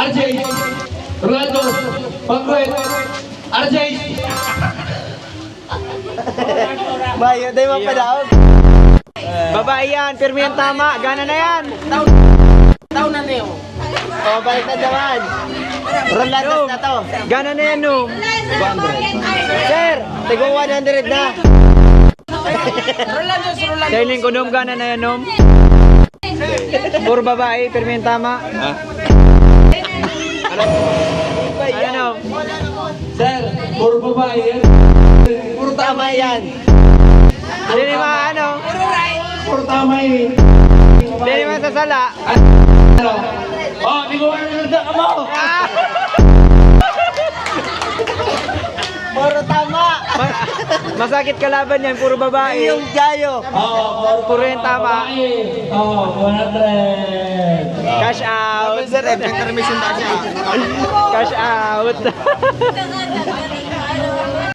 RJ, Rolando, Pangwet, RJ. Bayo, tayo mapadaog. Babae yan, pirmi ang tama. Gana na yan. Taon na niyo. O, balik na naman. Rolandas na to. Gana na yan, no? 200. Sir, tigo 100 na. Rolando. Darling ko, Nom, gana na yan, Nom. Puro babae, pirmi ang tama. Ano, Nom? Sir, puro babae yan. Puro tama yan. Hindi naman, ano? Puro tama yun. Hindi naman sasala. Ano? Oh, di ko nagdag mo. Puro tama. Masakit kalaban yan, puro babae. Yung gayo. Oh, Puro yung tama. babae. Oh, 100. Cash out. Sir, intermission na siya. Cash out.